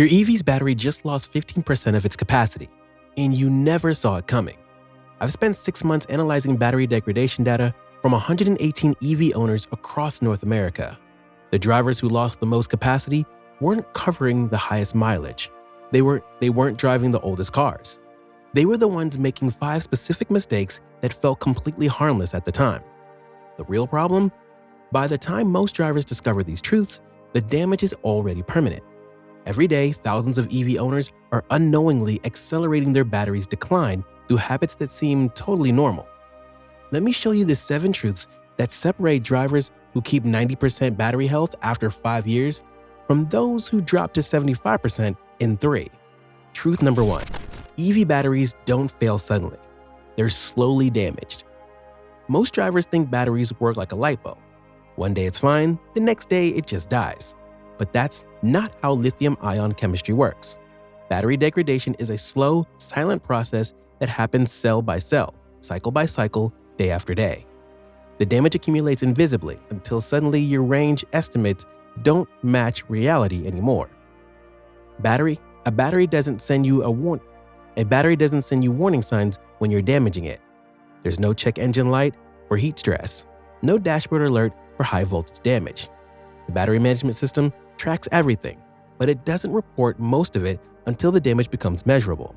Your EV's battery just lost 15% of its capacity, and you never saw it coming. I've spent 6 months analyzing battery degradation data from 118 EV owners across North America. The drivers who lost the most capacity weren't covering the highest mileage. They weren't driving the oldest cars. They were the ones making 5 specific mistakes that felt completely harmless at the time. The real problem? By the time most drivers discover these truths, the damage is already permanent. Every day, thousands of EV owners are unknowingly accelerating their battery's decline through habits that seem totally normal. Let me show you the 7 truths that separate drivers who keep 90% battery health after 5 years from those who drop to 75% in 3. Truth number 1. EV batteries don't fail suddenly. They're slowly damaged. Most drivers think batteries work like a light bulb. One day it's fine, the next day it just dies. But that's not how lithium-ion chemistry works. Battery degradation is a slow, silent process that happens cell by cell, cycle by cycle, day after day. The damage accumulates invisibly until suddenly your range estimates don't match reality anymore. A battery doesn't send you warning signs when you're damaging it. There's no check engine light for heat stress, no dashboard alert for high voltage damage. The battery management system tracks everything, but it doesn't report most of it until the damage becomes measurable.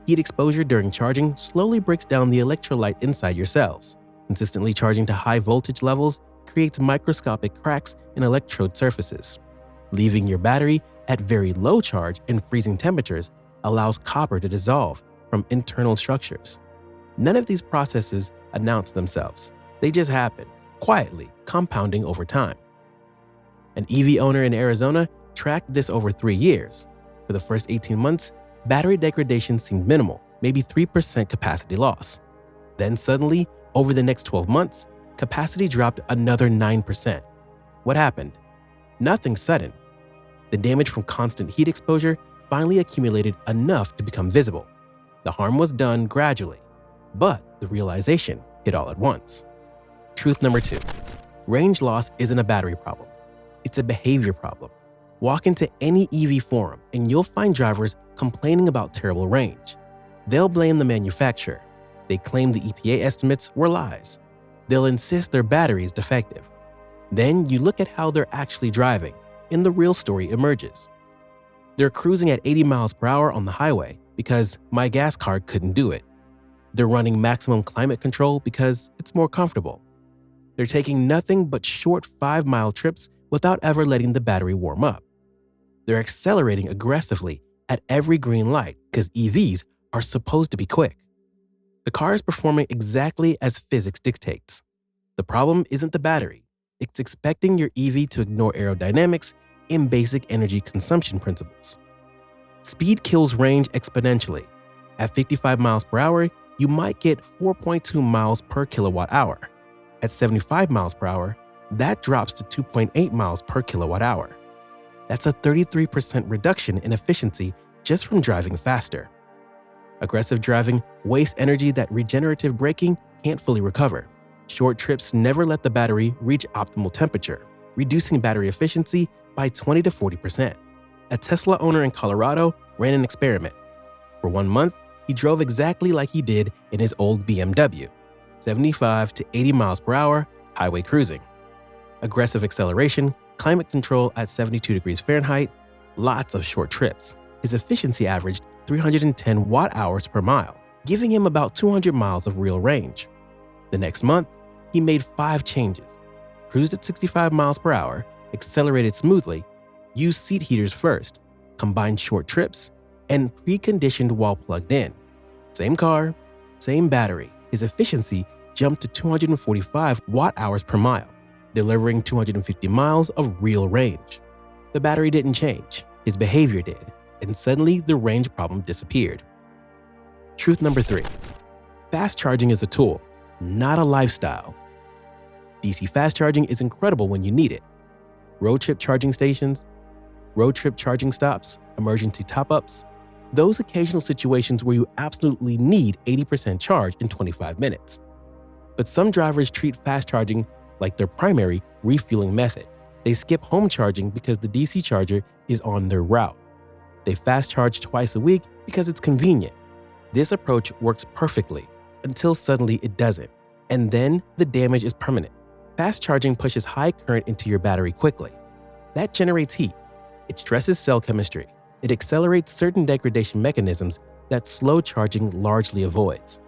Heat exposure during charging slowly breaks down the electrolyte inside your cells. Consistently charging to high voltage levels creates microscopic cracks in electrode surfaces. Leaving your battery at very low charge and freezing temperatures allows copper to dissolve from internal structures. None of these processes announce themselves. They just happen, quietly compounding over time. An EV owner in Arizona tracked this over 3 years. For the first 18 months, battery degradation seemed minimal, maybe 3% capacity loss. Then suddenly, over the next 12 months, capacity dropped another 9%. What happened? Nothing sudden. The damage from constant heat exposure finally accumulated enough to become visible. The harm was done gradually, but the realization hit all at once. Truth number 2. Range loss isn't a battery problem. It's a behavior problem. Walk into any EV forum and you'll find drivers complaining about terrible range. They'll blame the manufacturer. They claim the EPA estimates were lies. They'll insist their battery is defective. Then you look at how they're actually driving, and the real story emerges. They're cruising at 80 miles per hour on the highway because my gas card couldn't do it. They're running maximum climate control because it's more comfortable. They're taking nothing but short 5-mile trips without ever letting the battery warm up. They're accelerating aggressively at every green light because EVs are supposed to be quick. The car is performing exactly as physics dictates. The problem isn't the battery. It's expecting your EV to ignore aerodynamics and basic energy consumption principles. Speed kills range exponentially. At 55 miles per hour, you might get 4.2 miles per kilowatt hour. At 75 miles per hour, that drops to 2.8 miles per kilowatt hour. That's a 33% reduction in efficiency just from driving faster. Aggressive driving wastes energy that regenerative braking can't fully recover. Short trips never let the battery reach optimal temperature, reducing battery efficiency by 20 to 40%. A Tesla owner in Colorado ran an experiment. For 1 month, he drove exactly like he did in his old BMW, 75 to 80 miles per hour, highway cruising. Aggressive acceleration, climate control at 72 degrees Fahrenheit, lots of short trips. His efficiency averaged 310 watt-hours per mile, giving him about 200 miles of real range. The next month, he made 5 changes. Cruised at 65 miles per hour, accelerated smoothly, used seat heaters first, combined short trips, and preconditioned while plugged in. Same car, same battery. His efficiency jumped to 245 watt-hours per mile, delivering 250 miles of real range. The battery didn't change, his behavior did, and suddenly the range problem disappeared. Truth number 3. Fast charging is a tool, not a lifestyle. DC fast charging is incredible when you need it. Road trip charging stations, road trip charging stops, emergency top-ups, those occasional situations where you absolutely need 80% charge in 25 minutes. But some drivers treat fast charging like their primary refueling method. They skip home charging because the DC charger is on their route. They fast charge twice a week because it's convenient. This approach works perfectly until suddenly it doesn't, and then the damage is permanent. Fast charging pushes high current into your battery quickly. That generates heat. It stresses cell chemistry. It accelerates certain degradation mechanisms that slow charging largely avoids.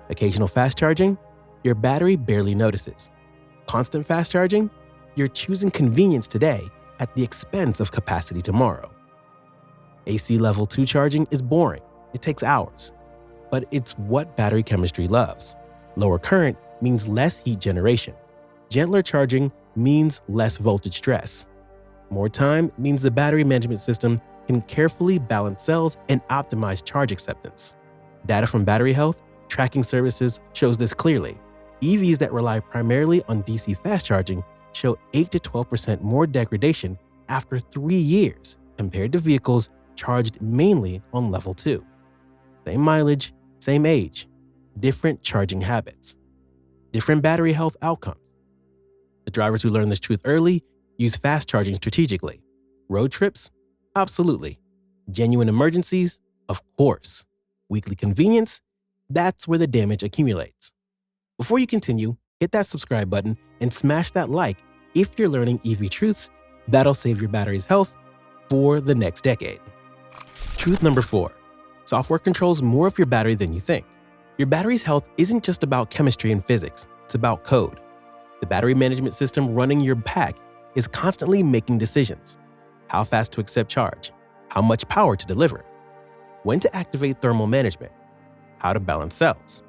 Occasional fast charging, your battery barely notices. Constant fast charging, you're choosing convenience today at the expense of capacity tomorrow. AC level 2 charging is boring. It takes hours. But it's what battery chemistry loves. Lower current means less heat generation. Gentler charging means less voltage stress. More time means the battery management system can carefully balance cells and optimize charge acceptance. Data from Battery Health tracking services shows this clearly. EVs that rely primarily on DC fast charging show 8 to 12% more degradation after 3 years compared to vehicles charged mainly on level 2. Same mileage, same age, different charging habits, different battery health outcomes. The drivers who learn this truth early use fast charging strategically. Road trips? Absolutely. Genuine emergencies? Of course. Weekly convenience? That's where the damage accumulates. Before you continue, hit that subscribe button and smash that like if you're learning EV truths that'll save your battery's health for the next decade. Truth number 4. Software controls more of your battery than you think. Your battery's health isn't just about chemistry and physics, it's about code. The battery management system running your pack is constantly making decisions. How fast to accept charge, how much power to deliver, when to activate thermal management, how to balance cells.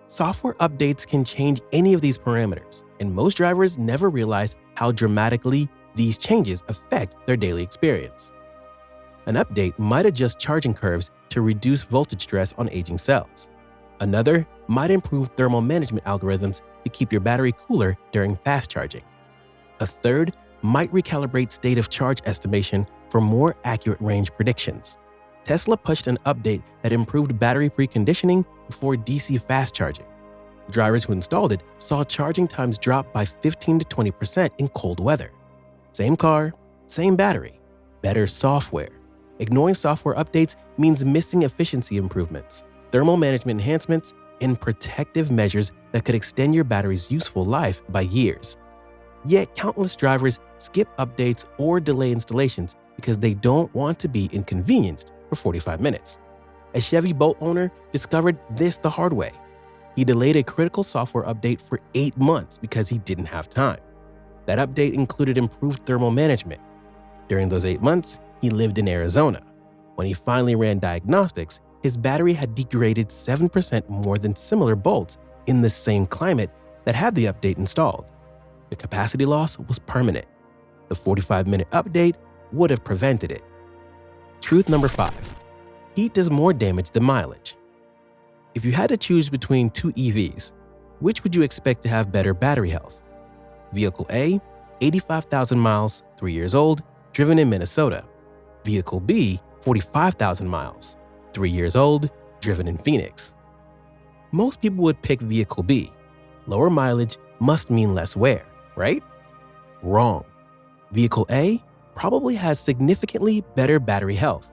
Software updates can change any of these parameters, and most drivers never realize how dramatically these changes affect their daily experience. An update might adjust charging curves to reduce voltage stress on aging cells. Another might improve thermal management algorithms to keep your battery cooler during fast charging. A third might recalibrate state of charge estimation for more accurate range predictions. Tesla pushed an update that improved battery preconditioning before DC fast charging. Drivers who installed it saw charging times drop by 15 to 20% in cold weather. Same car, same battery, better software. Ignoring software updates means missing efficiency improvements, thermal management enhancements, and protective measures that could extend your battery's useful life by years. Yet countless drivers skip updates or delay installations because they don't want to be inconvenienced for 45 minutes. A Chevy Bolt owner discovered this the hard way. He delayed a critical software update for 8 months because he didn't have time. That update included improved thermal management. During those 8 months, he lived in Arizona. When he finally ran diagnostics, his battery had degraded 7% more than similar bolts in the same climate that had the update installed. The capacity loss was permanent. The 45-minute update would have prevented it. Truth number 5. Heat does more damage than mileage. If you had to choose between two EVs, which would you expect to have better battery health? Vehicle A, 85,000 miles, 3 years old, driven in Minnesota. Vehicle B, 45,000 miles, 3 years old, driven in Phoenix. Most people would pick Vehicle B. Lower mileage must mean less wear, right? Wrong. Vehicle A probably has significantly better battery health,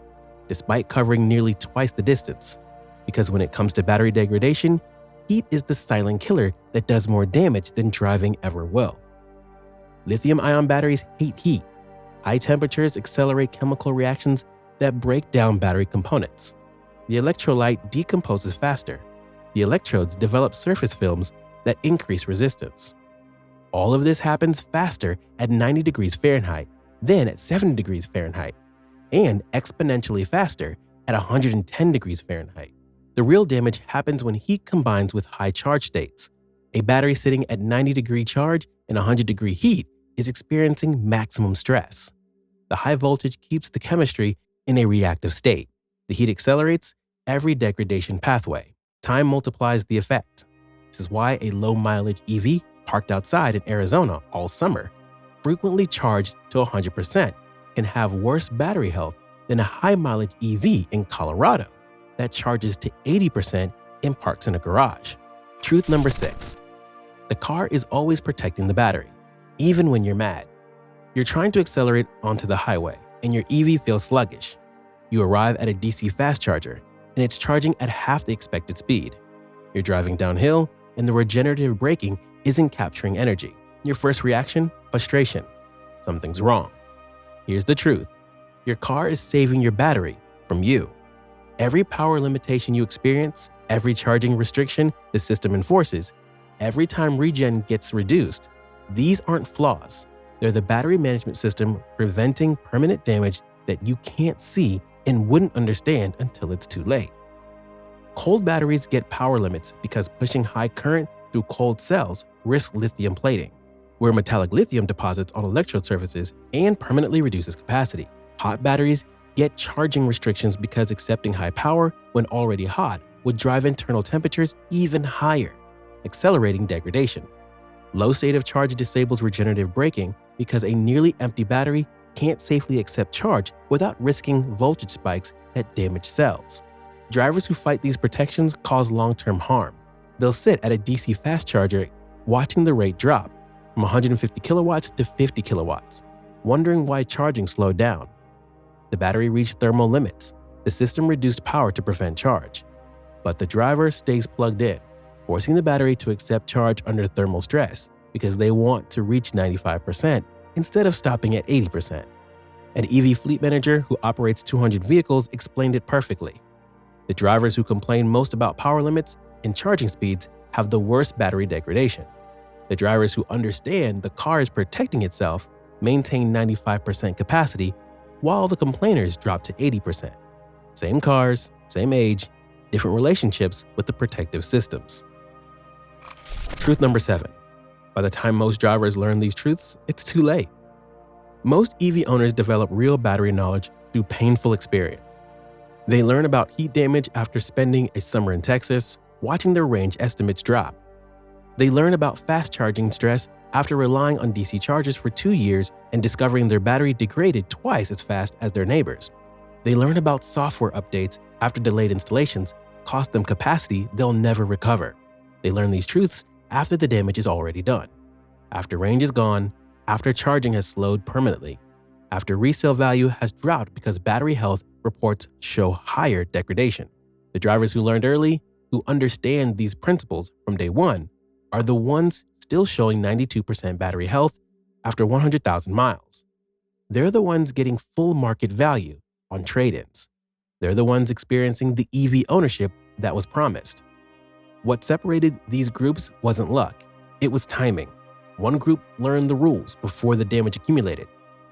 despite covering nearly twice the distance. Because when it comes to battery degradation, heat is the silent killer that does more damage than driving ever will. Lithium-ion batteries hate heat. High temperatures accelerate chemical reactions that break down battery components. The electrolyte decomposes faster. The electrodes develop surface films that increase resistance. All of this happens faster at 90 degrees Fahrenheit than at 70 degrees Fahrenheit, and exponentially faster at 110 degrees Fahrenheit. The real damage happens when heat combines with high charge states. A battery sitting at 90-degree charge and 100-degree heat is experiencing maximum stress. The high voltage keeps the chemistry in a reactive state. The heat accelerates every degradation pathway. Time multiplies the effect. This is why a low-mileage EV parked outside in Arizona all summer, frequently charged to 100%, can have worse battery health than a high-mileage EV in Colorado that charges to 80% and parks in a garage. Truth number 6. The car is always protecting the battery, even when you're mad. You're trying to accelerate onto the highway, and your EV feels sluggish. You arrive at a DC fast charger, and it's charging at half the expected speed. You're driving downhill, and the regenerative braking isn't capturing energy. Your first reaction? Frustration. Something's wrong. Here's the truth. Your car is saving your battery from you. Every power limitation you experience, every charging restriction the system enforces, every time regen gets reduced, these aren't flaws. They're the battery management system preventing permanent damage that you can't see and wouldn't understand until it's too late. Cold batteries get power limits because pushing high current through cold cells risks lithium plating, where metallic lithium deposits on electrode surfaces and permanently reduces capacity. Hot batteries get charging restrictions because accepting high power when already hot would drive internal temperatures even higher, accelerating degradation. Low state of charge disables regenerative braking because a nearly empty battery can't safely accept charge without risking voltage spikes that damage cells. Drivers who fight these protections cause long-term harm. They'll sit at a DC fast charger watching the rate drop from 150 kilowatts to 50 kilowatts, wondering why charging slowed down. The battery reached thermal limits. The system reduced power to prevent charge. But the driver stays plugged in, forcing the battery to accept charge under thermal stress because they want to reach 95% instead of stopping at 80%. An EV fleet manager who operates 200 vehicles explained it perfectly. The drivers who complain most about power limits and charging speeds have the worst battery degradation. The drivers who understand the car is protecting itself maintain 95% capacity, while the complainers drop to 80%. Same cars, same age, different relationships with the protective systems. Truth number 7. By the time most drivers learn these truths, it's too late. Most EV owners develop real battery knowledge through painful experience. They learn about heat damage after spending a summer in Texas, watching their range estimates drop. They learn about fast charging stress after relying on DC chargers for 2 years and discovering their battery degraded twice as fast as their neighbors. They learn about software updates after delayed installations cost them capacity they'll never recover. They learn these truths after the damage is already done, after range is gone, after charging has slowed permanently, after resale value has dropped because battery health reports show higher degradation. The drivers who learned early, who understand these principles from day one, are the ones still showing 92% battery health after 100,000 miles. They're the ones getting full market value on trade-ins. They're the ones experiencing the EV ownership that was promised. What separated these groups wasn't luck, it was timing. One group learned the rules before the damage accumulated.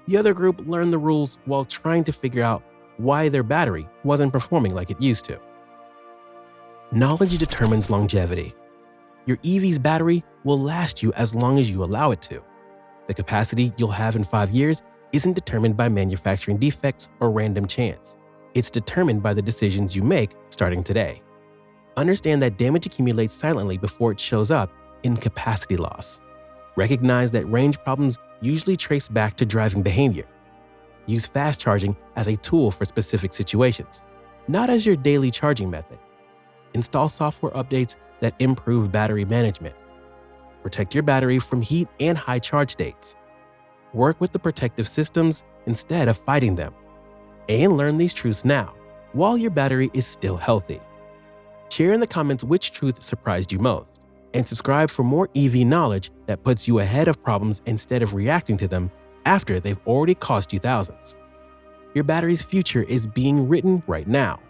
The other group learned the rules while trying to figure out why their battery wasn't performing like it used to. Knowledge determines longevity. Your EV's battery will last you as long as you allow it to. The capacity you'll have in 5 years isn't determined by manufacturing defects or random chance. It's determined by the decisions you make starting today. Understand that damage accumulates silently before it shows up in capacity loss. Recognize that range problems usually trace back to driving behavior. Use fast charging as a tool for specific situations, not as your daily charging method. Install software updates that improve battery management. Protect your battery from heat and high charge states. Work with the protective systems instead of fighting them. And learn these truths now, while your battery is still healthy. Share in the comments which truth surprised you most, and subscribe for more EV knowledge that puts you ahead of problems instead of reacting to them after they've already cost you thousands. Your battery's future is being written right now.